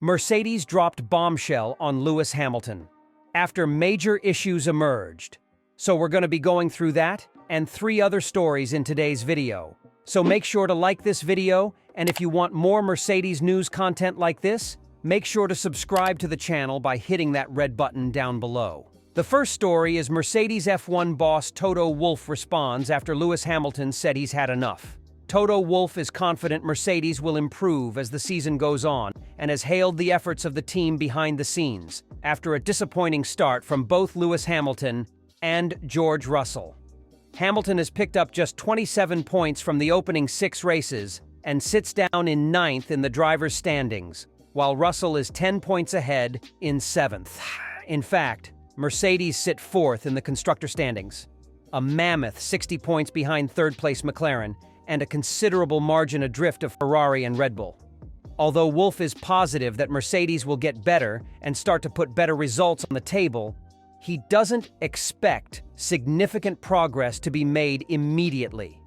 Mercedes dropped bombshell on Lewis Hamilton after major issues emerged. So we're going to be going through that and 3 other stories in today's video. So make sure to like this video, and if you want more Mercedes news content like this, make sure to subscribe to the channel by hitting that red button down below. The first story is Mercedes F1 boss Toto Wolff responds after Lewis Hamilton said he's had enough. Toto Wolff is confident Mercedes will improve as the season goes on and has hailed the efforts of the team behind the scenes after a disappointing start from both Lewis Hamilton and George Russell. Hamilton has picked up just 27 points from the opening 6 races and sits down in 9th in the drivers' standings, while Russell is 10 points ahead in 7th. In fact, Mercedes sit 4th in the constructor standings, a mammoth 60 points behind 3rd-place McLaren, and a considerable margin adrift of Ferrari and Red Bull. Although Wolff is positive that Mercedes will get better and start to put better results on the table, he doesn't expect significant progress to be made immediately.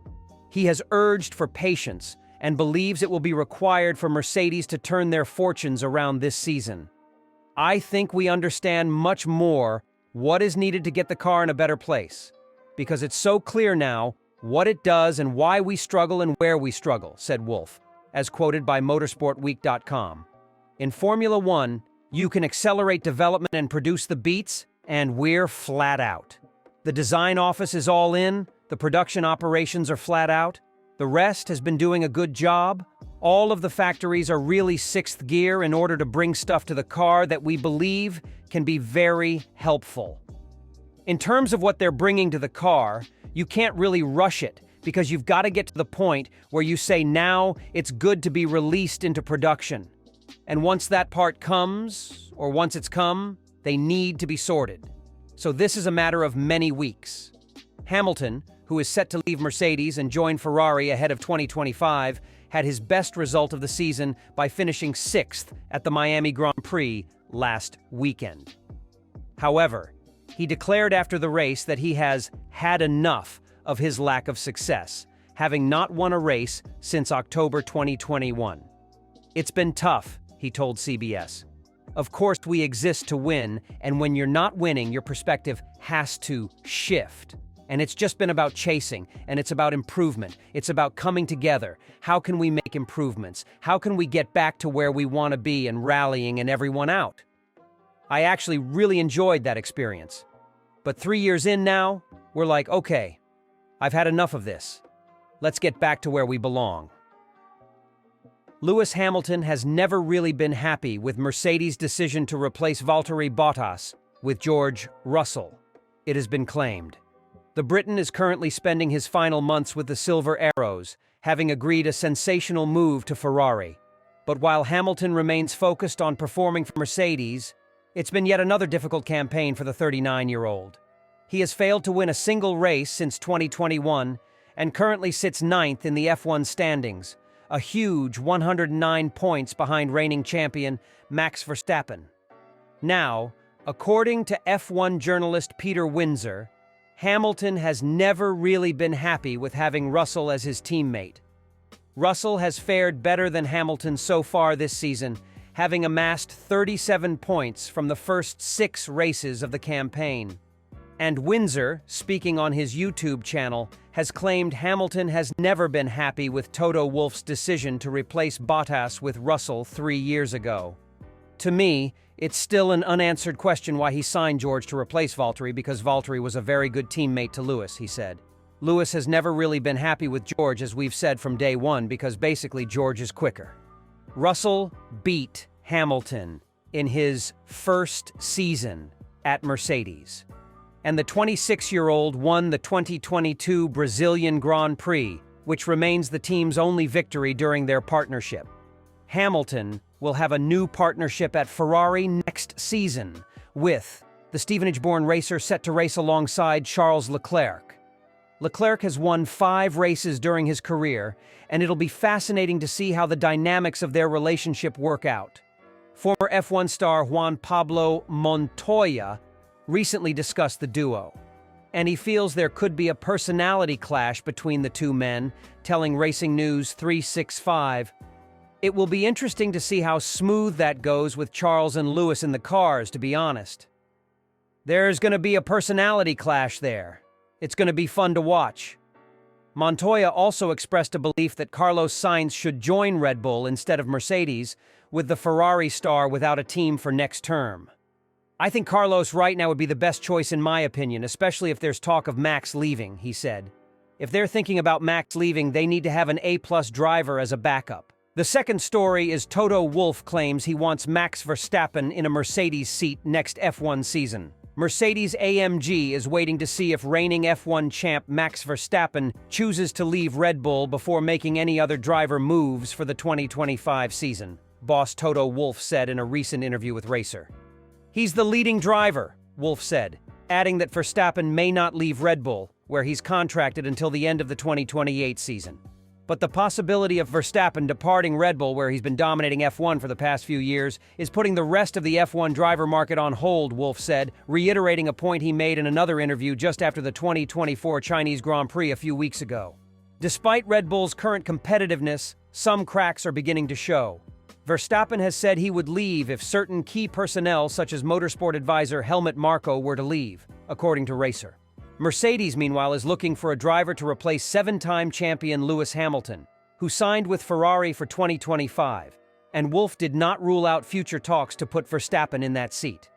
He has urged for patience and believes it will be required for Mercedes to turn their fortunes around this season. I think we understand much more what is needed to get the car in a better place, because it's so clear now what it does and why we struggle and where we struggle, said Wolff, as quoted by motorsportweek.com. In Formula One, you can accelerate development and produce the beats, and we're flat out. The design office is all in, the production operations are flat out, the rest has been doing a good job. All of the factories are really 6th gear in order to bring stuff to the car that we believe can be very helpful. In terms of what they're bringing to the car, you can't really rush it because you've got to get to the point where you say now it's good to be released into production. And once that part comes, or once it's come, they need to be sorted. So this is a matter of many weeks. Hamilton, who is set to leave Mercedes and join Ferrari ahead of 2025, had his best result of the season by finishing 6th at the Miami Grand Prix last weekend. However, he declared after the race that he has had enough of his lack of success, having not won a race since October 2021. It's been tough, he told CBS. Of course, we exist to win, and when you're not winning, your perspective has to shift. And it's just been about chasing, and it's about improvement. It's about coming together. How can we make improvements? How can we get back to where we want to be and rallying and everyone out? I actually really enjoyed that experience. But 3 years in now, we're like, okay, I've had enough of this. Let's get back to where we belong. Lewis Hamilton has never really been happy with Mercedes' decision to replace Valtteri Bottas with George Russell, it has been claimed. The Briton is currently spending his final months with the Silver Arrows, having agreed a sensational move to Ferrari. But while Hamilton remains focused on performing for Mercedes, it's been yet another difficult campaign for the 39-year-old. He has failed to win a single race since 2021 and currently sits 9th in the F1 standings, a huge 109 points behind reigning champion Max Verstappen. Now, according to F1 journalist Peter Windsor, Hamilton has never really been happy with having Russell as his teammate. Russell has fared better than Hamilton so far this season, having amassed 37 points from the first 6 races of the campaign. And Windsor, speaking on his YouTube channel, has claimed Hamilton has never been happy with Toto Wolff's decision to replace Bottas with Russell 3 years ago. To me, it's still an unanswered question why he signed George to replace Valtteri, because Valtteri was a very good teammate to Lewis, he said. Lewis has never really been happy with George, as we've said from day one, because basically George is quicker. Russell beat Hamilton in his first season at Mercedes, and the 26-year-old won the 2022 Brazilian Grand Prix, which remains the team's only victory during their partnership. Hamilton will have a new partnership at Ferrari next season, with the Stevenage-born racer set to race alongside Charles Leclerc. Leclerc has won 5 races during his career, and it'll be fascinating to see how the dynamics of their relationship work out. Former F1 star Juan Pablo Montoya recently discussed the duo, and he feels there could be a personality clash between the two men, telling Racing News 365, It will be interesting to see how smooth that goes with Charles and Lewis in the cars, to be honest. There's going to be a personality clash there. It's going to be fun to watch. Montoya also expressed a belief that Carlos Sainz should join Red Bull instead of Mercedes, with the Ferrari star without a team for next term. I think Carlos right now would be the best choice in my opinion, especially if there's talk of Max leaving, he said. If they're thinking about Max leaving, they need to have an A-plus driver as a backup. The second story is Toto Wolff claims he wants Max Verstappen in a Mercedes seat next F1 season. Mercedes-AMG is waiting to see if reigning F1 champ Max Verstappen chooses to leave Red Bull before making any other driver moves for the 2025 season, boss Toto Wolff said in a recent interview with Racer. He's the leading driver, Wolff said, adding that Verstappen may not leave Red Bull, where he's contracted until the end of the 2028 season. But the possibility of Verstappen departing Red Bull, where he's been dominating F1 for the past few years, is putting the rest of the F1 driver market on hold, Wolff said, reiterating a point he made in another interview just after the 2024 Chinese Grand Prix a few weeks ago. Despite Red Bull's current competitiveness, some cracks are beginning to show. Verstappen has said he would leave if certain key personnel such as motorsport advisor Helmut Marko were to leave, according to Racer. Mercedes, meanwhile, is looking for a driver to replace seven-time champion Lewis Hamilton, who signed with Ferrari for 2025, and Wolff did not rule out future talks to put Verstappen in that seat.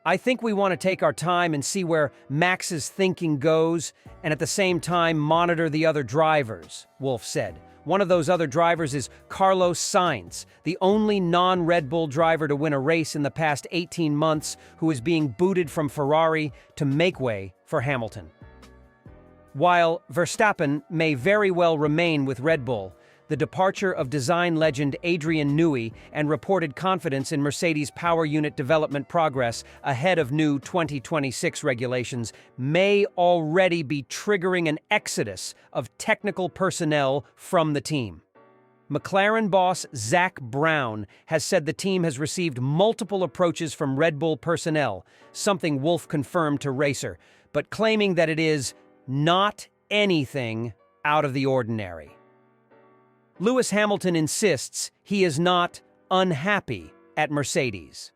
I think we want to take our time and see where Max's thinking goes, and at the same time monitor the other drivers, Wolff said. One of those other drivers is Carlos Sainz, the only non-Red Bull driver to win a race in the past 18 months who is being booted from Ferrari to make way for Hamilton. While Verstappen may very well remain with Red Bull, the departure of design legend Adrian Newey and reported confidence in Mercedes' power unit development progress ahead of new 2026 regulations may already be triggering an exodus of technical personnel from the team. McLaren boss Zak Brown has said the team has received multiple approaches from Red Bull personnel, something Wolff confirmed to Racer, but claiming that it is not anything out of the ordinary. Lewis Hamilton insists he is not unhappy at Mercedes.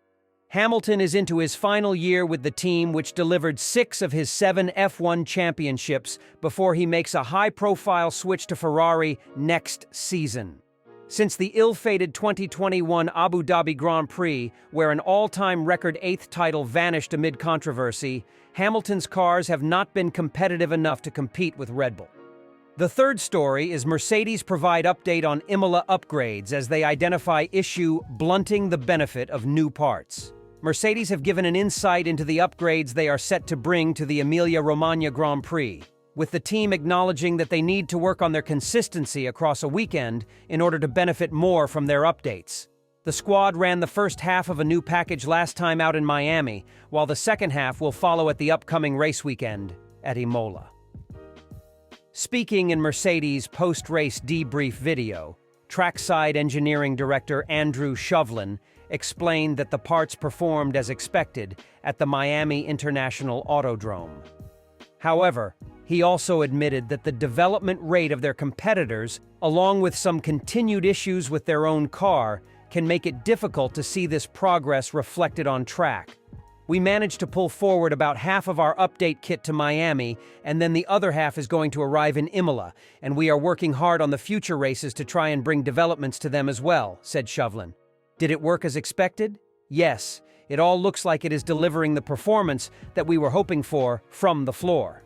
Hamilton is into his final year with the team, which delivered 6 of his 7 F1 championships before he makes a high-profile switch to Ferrari next season. Since the ill-fated 2021 Abu Dhabi Grand Prix, where an all-time record 8th title vanished amid controversy, Hamilton's cars have not been competitive enough to compete with Red Bull. The third story is Mercedes provide update on Imola upgrades as they identify issue blunting the benefit of new parts. Mercedes have given an insight into the upgrades they are set to bring to the Emilia Romagna Grand Prix, with the team acknowledging that they need to work on their consistency across a weekend in order to benefit more from their updates. The squad ran the first half of a new package last time out in Miami, while the second half will follow at the upcoming race weekend at Imola. Speaking in Mercedes' post-race debrief video, trackside engineering director Andrew Shovlin explained that the parts performed as expected at the Miami International Autodrome. However, he also admitted that the development rate of their competitors, along with some continued issues with their own car, can make it difficult to see this progress reflected on track. We managed to pull forward about half of our update kit to Miami, and then the other half is going to arrive in Imola, and we are working hard on the future races to try and bring developments to them as well, said Shovlin. Did it work as expected? Yes, it all looks like it is delivering the performance that we were hoping for from the floor.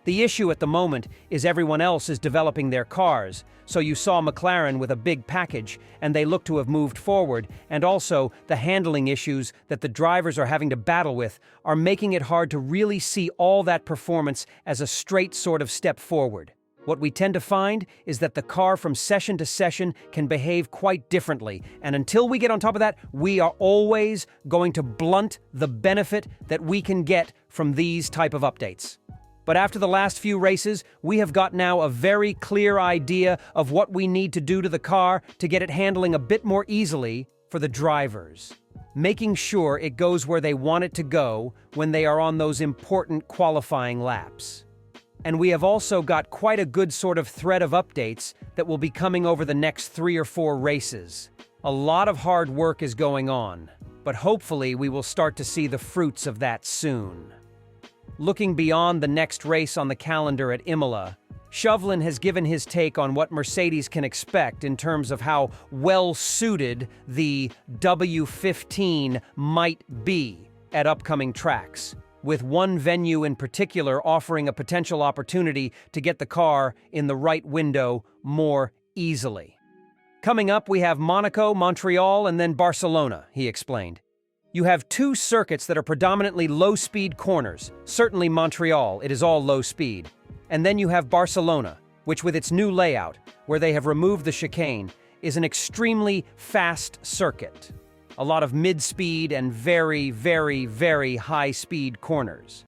The issue at the moment is everyone else is developing their cars, so you saw McLaren with a big package, and they look to have moved forward, and also the handling issues that the drivers are having to battle with are making it hard to really see all that performance as a straight sort of step forward. What we tend to find is that the car from session to session can behave quite differently, and until we get on top of that, we are always going to blunt the benefit that we can get from these type of updates. But after the last few races, we have got now a very clear idea of what we need to do to the car to get it handling a bit more easily for the drivers, making sure it goes where they want it to go when they are on those important qualifying laps. And we have also got quite a good sort of thread of updates that will be coming over the next 3 or 4 races. A lot of hard work is going on, but hopefully we will start to see the fruits of that soon. Looking beyond the next race on the calendar at Imola, Chauvelin has given his take on what Mercedes can expect in terms of how well-suited the W15 might be at upcoming tracks, with one venue in particular offering a potential opportunity to get the car in the right window more easily. Coming up, we have Monaco, Montreal, and then Barcelona, he explained. You have two circuits that are predominantly low-speed corners. Certainly Montreal, it is all low speed. And then you have Barcelona, which with its new layout, where they have removed the chicane, is an extremely fast circuit. A lot of mid-speed and very, very, very high-speed corners.